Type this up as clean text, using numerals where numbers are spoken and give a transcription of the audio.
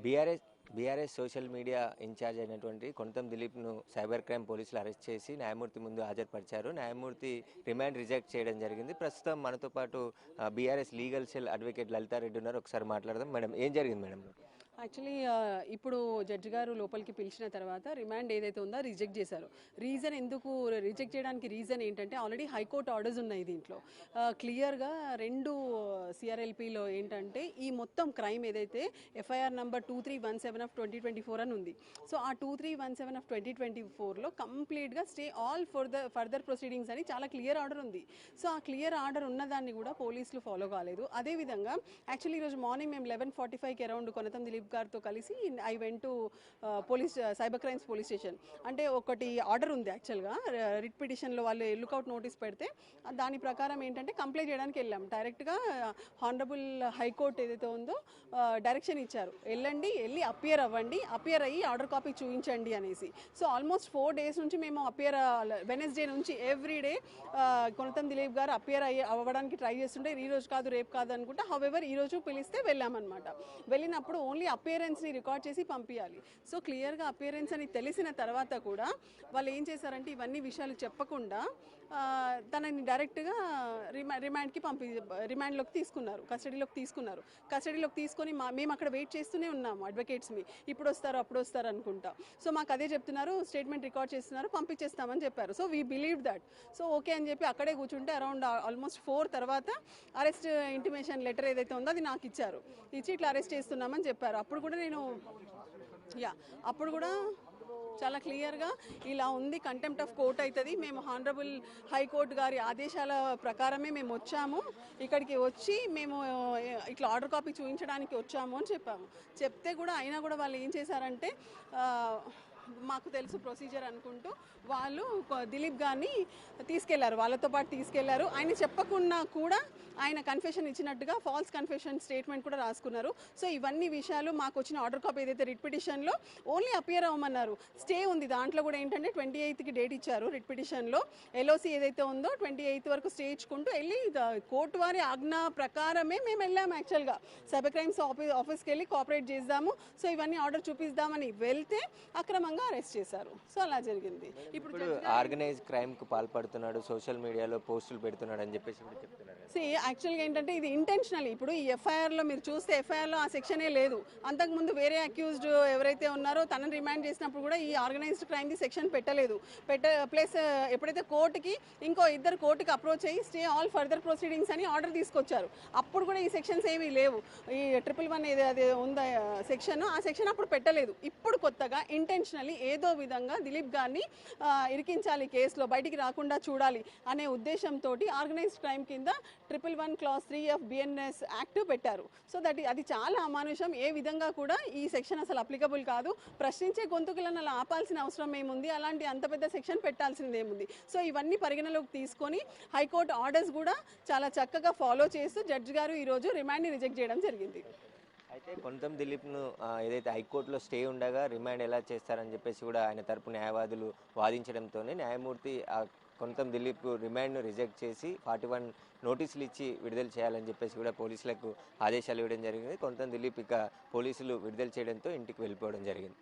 BRS social media incharge అయినటువంటి Konatham దిలీప్ను cyber crime పోలీసులు arrest చేసి న్యాయమూర్తి ముందు హాజరుపరిచారు. న్యాయమూర్తి రిమాండ్ రిజెక్ట్ చేయడం జరిగింది. ప్రస్తుతం మనతో పాటు BRS legal cell advocate Lalitha Reddy ఉన్నారు. ఒకసారి మాట్లాడదాం. మేడం, ఏం జరిగింది మేడం? యాక్చువల్లీ ఇప్పుడు జడ్జి గారు లోపలికి పిలిచిన తర్వాత రిమాండ్ ఏదైతే ఉందో రిజెక్ట్ చేశారు. రీజన్ ఎందుకు రిజెక్ట్ చేయడానికి రీజన్ ఏంటంటే ఆల్రెడీ హైకోర్టు ఆర్డర్స్ ఉన్నాయి దీంట్లో. క్లియర్గా రెండు సిఆర్ఎల్పిలో ఏంటంటే ఈ మొత్తం క్రైమ్ ఏదైతే ఎఫ్ఐఆర్ నంబర్ 2317 ఆఫ్ 2024 అని ఉంది. సో ఆ 2317 ఆఫ్ 2024లో కంప్లీట్గా స్టే ఆల్ ఫర్దర్ ప్రొసీడింగ్స్ అని చాలా క్లియర్ ఆర్డర్ ఉంది. సో ఆ క్లియర్ ఆర్డర్ ఉన్నదాన్ని కూడా పోలీసులు ఫాలో కాలేదు. అదేవిధంగా యాక్చువల్లీ ఈరోజు మార్నింగ్ మేము 11:45కి అరౌండ్ కొనతం దిలీప్ గారితో కలిసి I went to police cyber crimes police station. అంటే ఒకటి ఆర్డర్ ఉంది యాక్చువల్గా రిట్ పిటిషన్లో వాళ్ళు లుకౌట్ నోటీస్ పెడితే దాని ప్రకారం ఏంటంటే కంప్లైంట్ చేయడానికి వెళ్ళాం. డైరెక్ట్గా హానరబుల్ హైకోర్టు ఏదైతే ఉందో డైరెక్షన్ ఇచ్చారు, వెళ్ళి అపియర్ అవ్వండి, అపియర్ అయ్యి ఆర్డర్ కాపీ చూపించండి అనేసి. సో ఆల్మోస్ట్ 4 days నుంచి మేము అపియర్ వెనస్డే నుంచి ఎవ్రీడే కొనతం దిలీప్ గారు అపియర్ అవ్వడానికి ట్రై చేస్తుంటే ఈ రోజు కాదు రేపు కాదు అనుకుంటా. హౌఎవర్ ఈ రోజు పిలిస్తే వెళ్ళామన్నమాట. వెళ్ళినప్పుడు ఓన్లీ అపియరెన్స్ని రికార్డ్ చేసి పంపించాలి. సో క్లియర్గా అపియరెన్స్ అని తెలిసిన తర్వాత కూడా వాళ్ళు ఏం చేశారంటే ఇవన్నీ విషయాలు చెప్పకుండా తనని డైరెక్ట్గా రిమాండ్కి రిమాండ్లోకి తీసుకున్నారు, కస్టడీలోకి తీసుకొని మేము అక్కడ వెయిట్ చేస్తూనే ఉన్నాము అడ్వకేట్స్ని, ఇప్పుడు వస్తారు అప్పుడు వస్తారు అనుకుంటా. సో మాకు అదే చెప్తున్నారు, స్టేట్మెంట్ రికార్డ్ చేస్తున్నారు, పంపించేస్తామని చెప్పారు. So we believe that. So okay అని చెప్పి అక్కడే కూర్చుంటే అరౌండ్ ఆల్మోస్ట్ 4 తర్వాత అరెస్ట్ ఇంటిమేషన్ లెటర్ ఏదైతే ఉందో అది నాకు ఇచ్చారు. ఇచ్చి ఇట్లా అరెస్ట్ చేస్తున్నామని చెప్పారు. అప్పుడు కూడా చాలా క్లియర్గా ఇలా ఉంది, కంటెంప్ట్ ఆఫ్ కోర్ట్ అవుతుంది, మేము హానరబుల్ హైకోర్టు గారి ఆదేశాల ప్రకారమే మేము వచ్చాము, ఇక్కడికి వచ్చి మేము ఇట్లా ఆర్డర్ కాపీ చూపించడానికి వచ్చాము అని చెప్తే కూడా అయినా కూడా వాళ్ళు ఏం చేశారంటే మాకు తెలుసు ప్రొసీజర్ అనుకుంటూ వాళ్ళు దిలీప్ గారిని తీసుకెళ్లారు, వాళ్ళతో పాటు తీసుకెళ్లారు. ఆయన చెప్పకుండా కూడా ఆయన కన్ఫెషన్ ఇచ్చినట్టుగా ఫాల్స్ కన్ఫెషన్ స్టేట్మెంట్ కూడా రాసుకున్నారు. సో ఇవన్నీ విషయాలు మాకు వచ్చిన ఆర్డర్ కాపీ ఏదైతే రిట్ పిటిషన్లో ఓన్లీ అపియర్ అవ్వమన్నారు, స్టే ఉంది దాంట్లో కూడా ఏంటంటే 28కి డేట్ ఇచ్చారు. రిట్ పిటిషన్లో ఎల్ఓసి ఏదైతే ఉందో 28 వరకు స్టే ఇచ్చుకుంటూ వెళ్ళి కోర్టు వారి ఆజ్ఞ ప్రకారమే మేము వెళ్ళాము. యాక్చువల్గా సైబర్ క్రైమ్స్ ఆఫీస్కి వెళ్ళి కోఆపరేట్ చేద్దాము, సో ఇవన్నీ ఆర్డర్ చూపిద్దామని వెళ్తే అక్రమంగా అరెస్ట్ చేశారు. సో అలా జరిగింది. ఇప్పుడు ఆర్గనైజ్ క్రైమ్ కు పాల్పడుతున్నాడు, సోషల్ మీడియాలో పోస్టులు పెడుతున్నాడు అని చెప్పేసి చెప్తున్నారు. యాక్చువల్గా ఏంటంటే ఇది ఇంటెన్షనల్. ఇప్పుడు ఈ ఎఫ్ఐఆర్లో మీరు చూస్తే ఎఫ్ఐఆర్లో ఆ సెక్షనే లేదు. అంతకుముందు వేరే అక్యూజ్డ్ ఎవరైతే ఉన్నారో తనని రిమాండ్ చేసినప్పుడు కూడా ఈ ఆర్గనైజ్డ్ క్రైమ్ది సెక్షన్ పెట్టలేదు. ప్లస్ ఎప్పుడైతే కోర్టుకి ఇంకో ఇద్దరు కోర్టుకి అప్రోచ్ అయ్యి స్టే ఆల్ ఫర్దర్ ప్రొసీడింగ్స్ అని ఆర్డర్ తీసుకొచ్చారు. అప్పుడు కూడా ఈ సెక్షన్స్ ఏమీ లేవు. ఈ 111 ఏది ఉందా సెక్షన్, ఆ సెక్షన్ అప్పుడు పెట్టలేదు. ఇప్పుడు కొత్తగా ఇంటెన్షనల్లీ ఏదో విధంగా దిలీప్ గారిని ఇరికించాలి, కేసులో బయటికి రాకుండా చూడాలి అనే ఉద్దేశంతో ఆర్గనైజ్డ్ క్రైమ్ కింద 111 Clause 3 ఆఫ్ బిఎన్ఎస్ యాక్ట్ పెట్టారు. సో అది చాలా అమానుషం. ఏ విధంగా కూడా ఈ సెక్షన్ అసలు అప్లికబుల్ కాదు. ప్రశ్నించే గొంతుకులను అలా ఆపాల్సిన అవసరం ఏముంది, అలాంటి అంత పెద్ద సెక్షన్ పెట్టాల్సింది ఏముంది. సో ఇవన్నీ పరిగణలోకి తీసుకొని హైకోర్టు ఆర్డర్స్ కూడా చాలా చక్కగా ఫాలో చేస్తూ జడ్జి గారు ఈరోజు రిమాండ్ని రిజెక్ట్ చేయడం జరిగింది. అయితే కొనతం దిలీప్ను ఏదైతే హైకోర్టులో స్టే ఉండగా రిమాండ్ ఎలా చేస్తారని చెప్పేసి కూడా ఆయన తరపు న్యాయవాదులు వాదించడంతోనే న్యాయమూర్తి కొనతం దిలీప్ రిమాండ్ను రిజెక్ట్ చేసి 41 నోటీసులు ఇచ్చి విడుదల చేయాలని చెప్పేసి కూడా పోలీసులకు ఆదేశాలు ఇవ్వడం జరిగింది. కొనతం దిలీప్ ఇక పోలీసులు విడుదల చేయడంతో ఇంటికి వెళ్ళిపోవడం జరిగింది.